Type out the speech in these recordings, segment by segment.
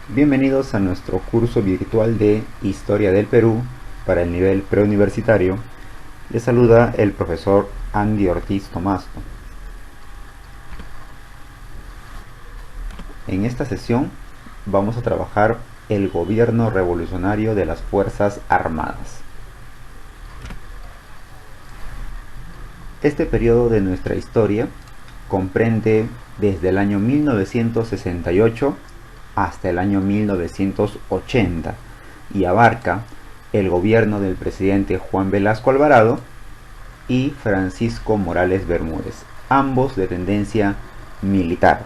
Bienvenidos a nuestro curso virtual de Historia del Perú para el nivel preuniversitario. Les saluda el profesor Andy Ortiz Tomasto. En esta sesión vamos a trabajar el gobierno revolucionario de las Fuerzas Armadas. Este periodo de nuestra historia comprende desde el año 1968 hasta el año 1980 y abarca el gobierno del presidente Juan Velasco Alvarado y Francisco Morales Bermúdez, ambos de tendencia militar.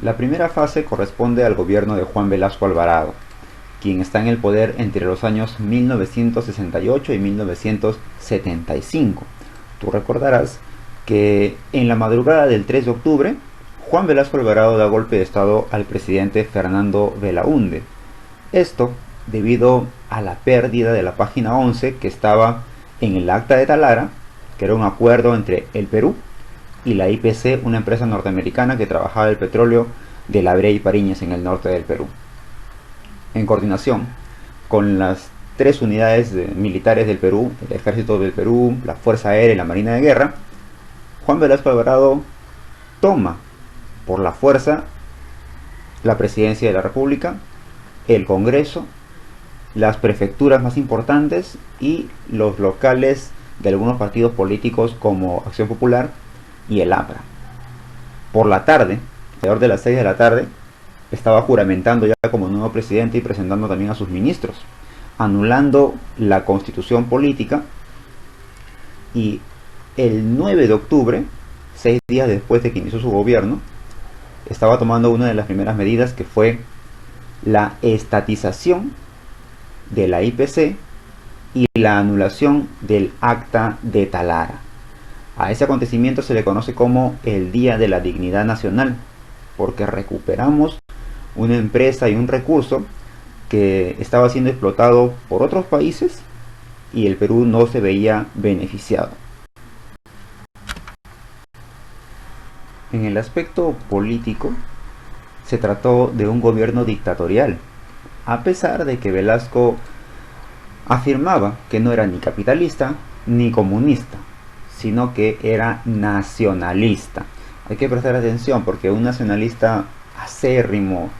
La primera fase corresponde al gobierno de Juan Velasco Alvarado, quien está en el poder entre los años 1968 y 1975. Tú recordarás que en la madrugada del 3 de octubre, Juan Velasco Alvarado da golpe de estado al presidente Fernando Belaúnde. Esto debido a la pérdida de la página 11 que estaba en el Acta de Talara, que era un acuerdo entre el Perú y la IPC, una empresa norteamericana que trabajaba el petróleo de La Brea y Pariñas en el norte del Perú. En coordinación con las tres unidades militares del Perú, el Ejército del Perú, la Fuerza Aérea y la Marina de Guerra, Juan Velasco Alvarado toma por la fuerza la presidencia de la República, el Congreso, las prefecturas más importantes y los locales de algunos partidos políticos como Acción Popular y el APRA. Por la tarde, alrededor de las 6 de la tarde, estaba juramentando ya como nuevo presidente y presentando también a sus ministros, anulando la constitución política, y el 9 de octubre, 6 días después de que inició su gobierno, estaba tomando una de las primeras medidas, que fue la estatización de la IPC y la anulación del Acta de Talara. A ese acontecimiento se le conoce como el Día de la Dignidad Nacional, porque recuperamos una empresa y un recurso que estaba siendo explotado por otros países y el Perú no se veía beneficiado. En el aspecto político, se trató de un gobierno dictatorial, a pesar de que Velasco afirmaba que no era ni capitalista ni comunista, sino que era nacionalista. Hay que prestar atención porque un nacionalista acérrimo,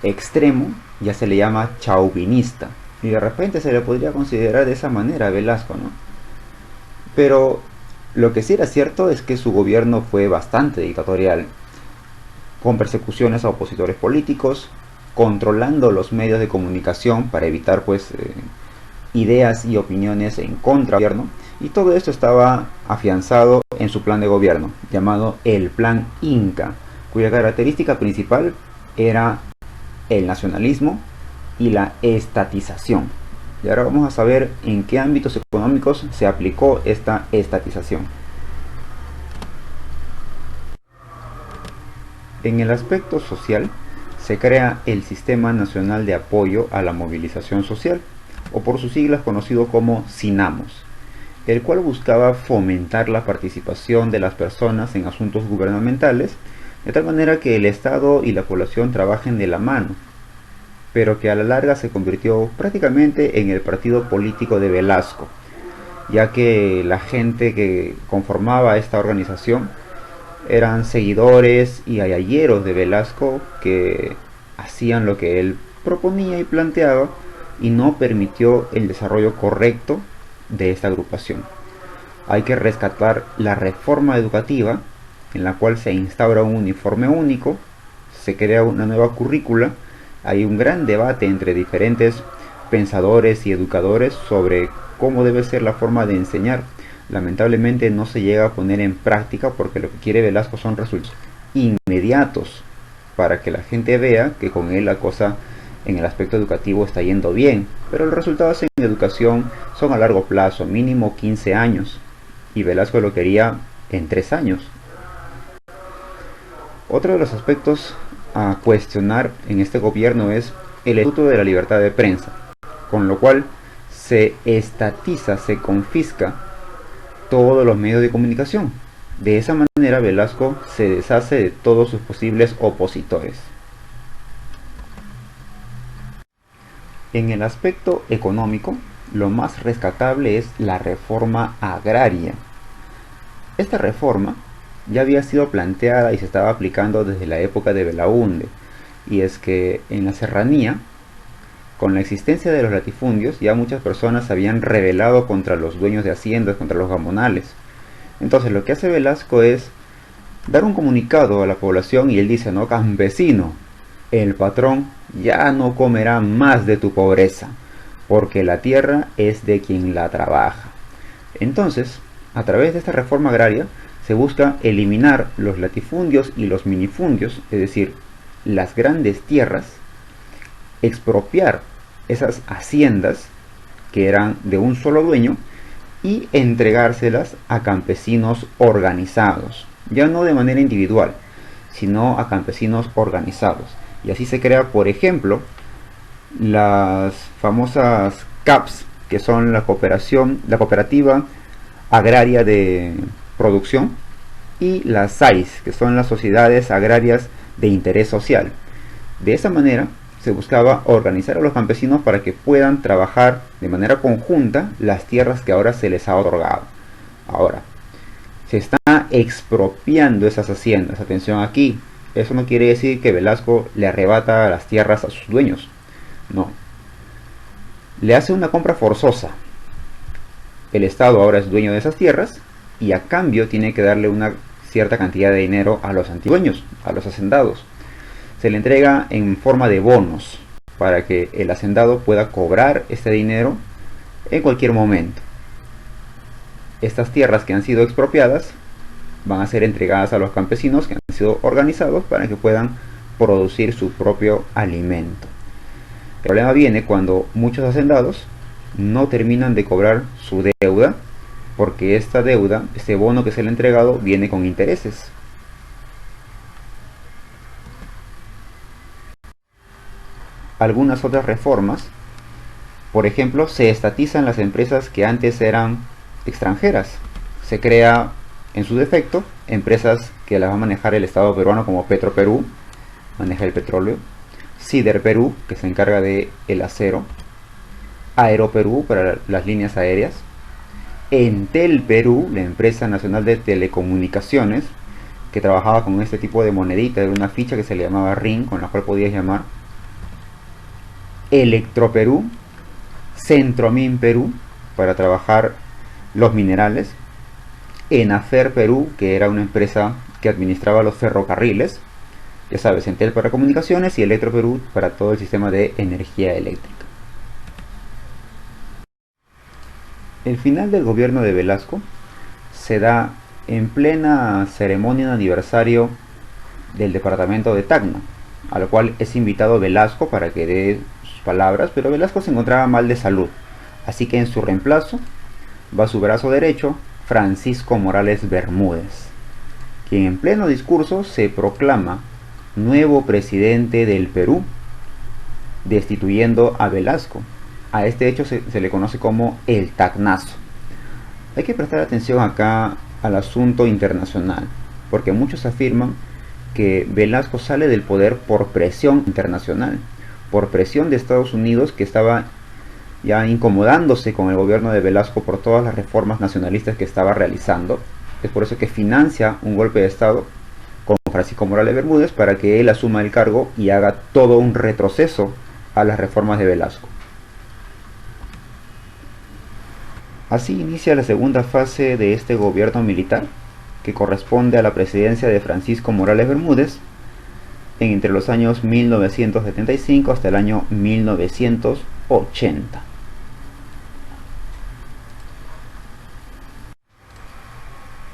extremo, ya se le llama chauvinista, y de repente se le podría considerar de esa manera a Velasco, ¿no? Pero lo que sí era cierto es que su gobierno fue bastante dictatorial, con persecuciones a opositores políticos, controlando los medios de comunicación para evitar ideas y opiniones en contra del gobierno, y todo esto estaba afianzado en su plan de gobierno, llamado el Plan Inca, cuya característica principal era el nacionalismo y la estatización. Y ahora vamos a saber en qué ámbitos económicos se aplicó esta estatización. En el aspecto social, se crea el Sistema Nacional de Apoyo a la Movilización Social, o por sus siglas conocido como SINAMOS, el cual buscaba fomentar la participación de las personas en asuntos gubernamentales, de tal manera que el Estado y la población trabajen de la mano, pero que a la larga se convirtió prácticamente en el partido político de Velasco, ya que la gente que conformaba esta organización eran seguidores y ayayeros de Velasco, que hacían lo que él proponía y planteaba, y no permitió el desarrollo correcto de esta agrupación. Hay que rescatar la reforma educativa, en la cual se instaura un uniforme único, se crea una nueva currícula. Hay un gran debate entre diferentes pensadores y educadores sobre cómo debe ser la forma de enseñar. Lamentablemente no se llega a poner en práctica, porque lo que quiere Velasco son resultados inmediatos, para que la gente vea que con él la cosa en el aspecto educativo está yendo bien, pero los resultados en educación son a largo plazo, mínimo 15 años, y Velasco lo quería en 3 años. Otro de los aspectos a cuestionar en este gobierno es el Estatuto de la Libertad de Prensa, con lo cual se estatiza, se confisca todos los medios de comunicación, De esa manera Velasco se deshace de todos sus posibles opositores. En el aspecto económico, lo más rescatable es la reforma agraria. Esta reforma ya había sido planteada y se estaba aplicando desde la época de Belaúnde, y es que en la serranía, con la existencia de los latifundios, ya muchas personas se habían rebelado contra los dueños de haciendas, contra los gamonales. Entonces lo que hace Velasco es dar un comunicado a la población y él dice, no, campesino, el patrón ya no comerá más de tu pobreza, porque la tierra es de quien la trabaja. Entonces, a través de esta reforma agraria, se busca eliminar los latifundios y los minifundios, es decir, las grandes tierras, expropiar esas haciendas que eran de un solo dueño y entregárselas a campesinos organizados, ya no de manera individual, sino a campesinos organizados. Y así se crea, por ejemplo, las famosas CAPS, que son la cooperativa agraria de producción, y las SAIS, que son las sociedades agrarias de interés social. De esa manera se buscaba organizar a los campesinos para que puedan trabajar de manera conjunta las tierras que ahora se les ha otorgado. Ahora, se está expropiando esas haciendas. Atención aquí, eso no quiere decir que Velasco le arrebata las tierras a sus dueños. No. Le hace una compra forzosa. El Estado ahora es dueño de esas tierras y a cambio tiene que darle una cierta cantidad de dinero a los antigueños, a los hacendados. Se le entrega en forma de bonos para que el hacendado pueda cobrar este dinero en cualquier momento. Estas tierras que han sido expropiadas van a ser entregadas a los campesinos que han sido organizados para que puedan producir su propio alimento. El problema viene cuando muchos hacendados no terminan de cobrar su deuda, porque esta deuda, este bono que se le ha entregado, viene con intereses. Algunas otras reformas, por ejemplo, se estatizan las empresas que antes eran extranjeras. Se crea, en su defecto, empresas que las va a manejar el Estado peruano, como Petroperú, maneja el petróleo, Siderperú, que se encarga de el acero, Aeroperú para las líneas aéreas, Entel Perú, la empresa nacional de telecomunicaciones, que trabajaba con este tipo de monedita, de una ficha que se le llamaba RIN, con la cual podías llamar, Electroperú, Centromin Perú, para trabajar los minerales, Enafer Perú, que era una empresa que administraba los ferrocarriles, ya sabes, Entel para comunicaciones y Electroperú para todo el sistema de energía eléctrica. El final del gobierno de Velasco se da en plena ceremonia de aniversario del departamento de Tacna, a lo cual es invitado Velasco para que dé sus palabras, pero Velasco se encontraba mal de salud, así que en su reemplazo va su brazo derecho, Francisco Morales Bermúdez, quien en pleno discurso se proclama nuevo presidente del Perú, destituyendo a Velasco. A este hecho se le conoce como el Tacnazo. Hay que prestar atención acá al asunto internacional, porque muchos afirman que Velasco sale del poder por presión internacional, por presión de Estados Unidos, que estaba ya incomodándose con el gobierno de Velasco por todas las reformas nacionalistas que estaba realizando. Es por eso que financia un golpe de Estado con Francisco Morales Bermúdez para que él asuma el cargo y haga todo un retroceso a las reformas de Velasco. Así inicia la segunda fase de este gobierno militar, que corresponde a la presidencia de Francisco Morales Bermúdez entre los años 1975 hasta el año 1980.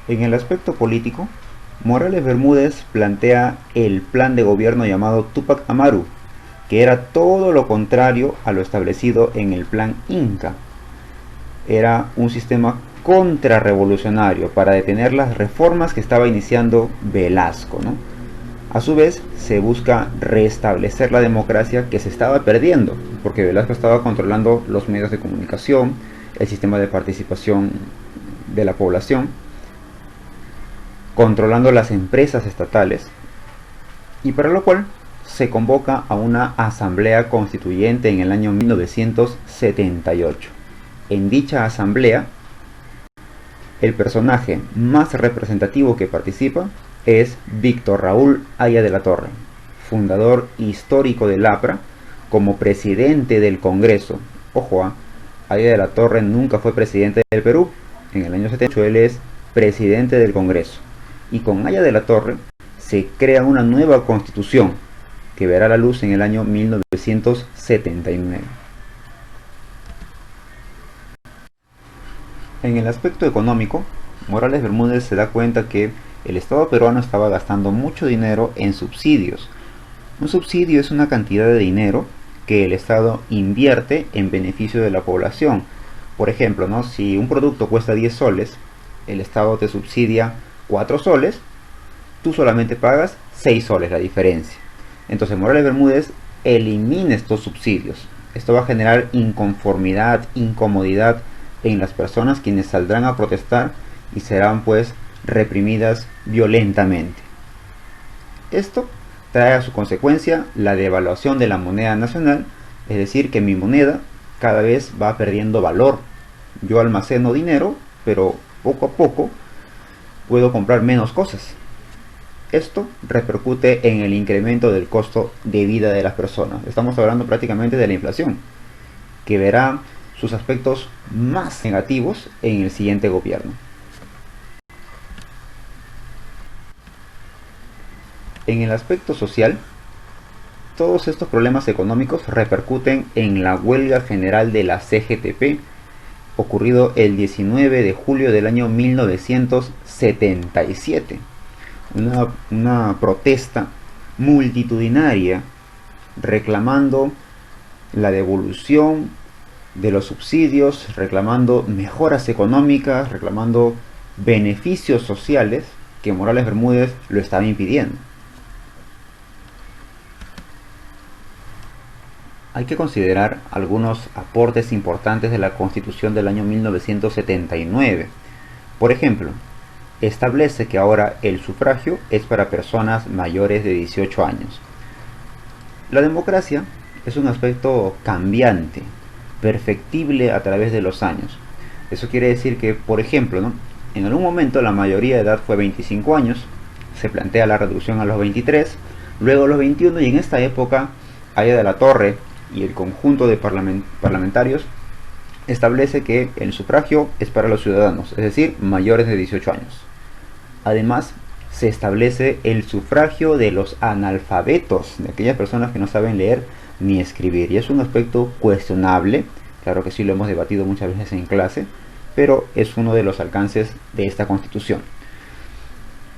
En el aspecto político, Morales Bermúdez plantea el plan de gobierno llamado Túpac Amaru, que era todo lo contrario a lo establecido en el plan Inca. Era un sistema contrarrevolucionario para detener las reformas que estaba iniciando Velasco, ¿no? A su vez, se busca restablecer la democracia que se estaba perdiendo, porque Velasco estaba controlando los medios de comunicación, el sistema de participación de la población. controlando las empresas estatales, y para lo cual se convoca a una asamblea constituyente en el año 1978. En dicha asamblea, el personaje más representativo que participa es Víctor Raúl Haya de la Torre, fundador histórico del APRA, como presidente del Congreso. Ojo, Haya de la Torre nunca fue presidente del Perú. En el año 78 él es presidente del Congreso. Y con Haya de la Torre se crea una nueva constitución que verá la luz en el año 1979. En el aspecto económico, Morales Bermúdez se da cuenta que el Estado peruano estaba gastando mucho dinero en subsidios. Un subsidio es una cantidad de dinero que el Estado invierte en beneficio de la población. Por ejemplo, ¿no? Si un producto cuesta 10 soles, el Estado te subsidia 4 soles, tú solamente pagas 6 soles la diferencia. Entonces Morales Bermúdez elimina estos subsidios. Esto va a generar inconformidad, incomodidad en las personas, quienes saldrán a protestar y serán pues reprimidas violentamente. Esto trae a su consecuencia la devaluación de la moneda nacional, es decir, que mi moneda cada vez va perdiendo valor. Yo almaceno dinero, pero poco a poco puedo comprar menos cosas. Esto repercute en el incremento del costo de vida de las personas. Estamos hablando prácticamente de la inflación, que verá sus aspectos más negativos en el siguiente gobierno. En el aspecto social, todos estos problemas económicos repercuten en la huelga general de la CGTP, ocurrido el 19 de julio del año 1977. Una protesta multitudinaria reclamando la devolución de los subsidios, reclamando mejoras económicas, reclamando beneficios sociales que Morales Bermúdez lo estaba impidiendo. Hay que considerar algunos aportes importantes de la Constitución del año 1979. Por ejemplo, establece que ahora el sufragio es para personas mayores de 18 años. La democracia es un aspecto cambiante, perfectible a través de los años. Eso quiere decir que, por ejemplo, ¿no? En algún momento la mayoría de edad fue 25 años, se plantea la reducción a los 23, luego a los 21, y en esta época Haya de la Torre y el conjunto de parlamentarios establece que el sufragio es para los ciudadanos, es decir, mayores de 18 años. Además, se establece el sufragio de los analfabetos, de aquellas personas que no saben leer ni escribir, y es un aspecto cuestionable. Claro que sí, lo hemos debatido muchas veces en clase, pero es uno de los alcances de esta Constitución.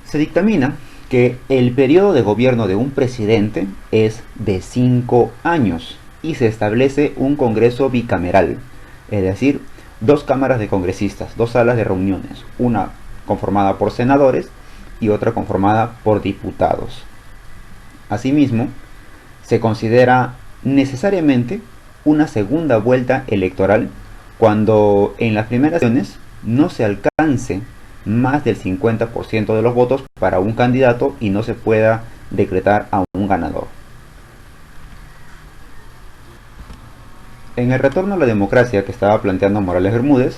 Se dictamina que el periodo de gobierno de un presidente es de 5 años y se establece un Congreso bicameral, es decir, 2 cámaras de congresistas, 2 salas de reuniones, una conformada por senadores y otra conformada por diputados. Asimismo, se considera necesariamente una segunda vuelta electoral cuando en las primeras elecciones no se alcance más del 50% de los votos para un candidato y no se pueda decretar a un ganador. En el retorno a la democracia que estaba planteando Morales Bermúdez,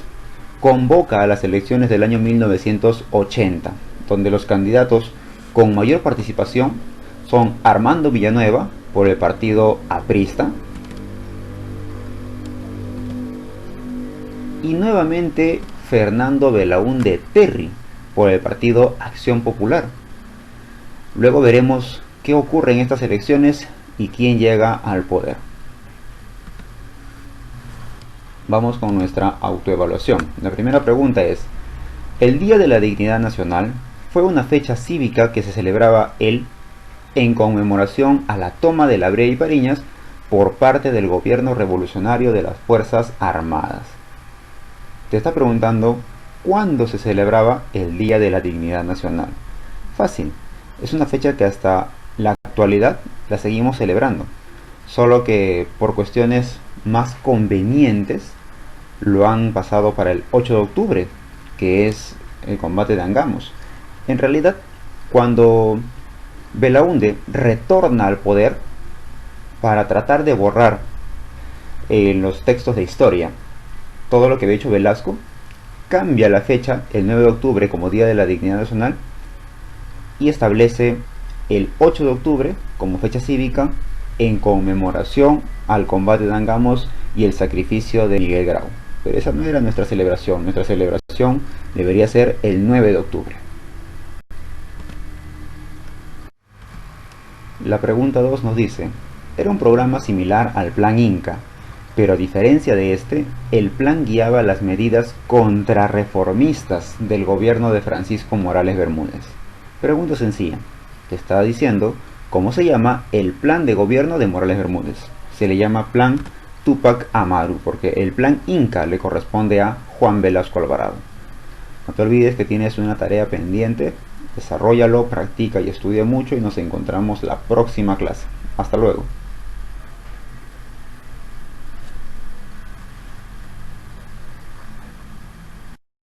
convoca a las elecciones del año 1980, donde los candidatos con mayor participación son Armando Villanueva por el partido aprista y nuevamente Fernando Belaúnde Terry por el partido Acción Popular. Luego veremos qué ocurre en estas elecciones y quién llega al poder. Vamos con nuestra autoevaluación. La primera pregunta es: ¿el Día de la Dignidad Nacional fue una fecha cívica que se celebraba en conmemoración a la toma de La Brea y Pariñas por parte del gobierno revolucionario de las Fuerzas Armadas? Te está preguntando cuándo se celebraba el Día de la Dignidad Nacional. Fácil, es una fecha que hasta la actualidad la seguimos celebrando, solo que por cuestiones más convenientes lo han pasado para el 8 de octubre, que es el combate de Angamos. En realidad, cuando Belaúnde retorna al poder para tratar de borrar en los textos de historia todo lo que había hecho Velasco, cambia la fecha, el 9 de octubre, como Día de la Dignidad Nacional, y establece el 8 de octubre como fecha cívica en conmemoración al combate de Angamos y el sacrificio de Miguel Grau. Pero esa no era nuestra celebración debería ser el 9 de octubre. La pregunta 2 nos dice, era un programa similar al Plan Inca, pero a diferencia de este, el plan guiaba las medidas contrarreformistas del gobierno de Francisco Morales Bermúdez. Pregunta sencilla, te está diciendo cómo se llama el plan de gobierno de Morales Bermúdez. Se le llama Plan Túpac Amaru, porque el Plan Inca le corresponde a Juan Velasco Alvarado. No te olvides que tienes una tarea pendiente, desarróllalo, practica y estudia mucho y nos encontramos la próxima clase. Hasta luego.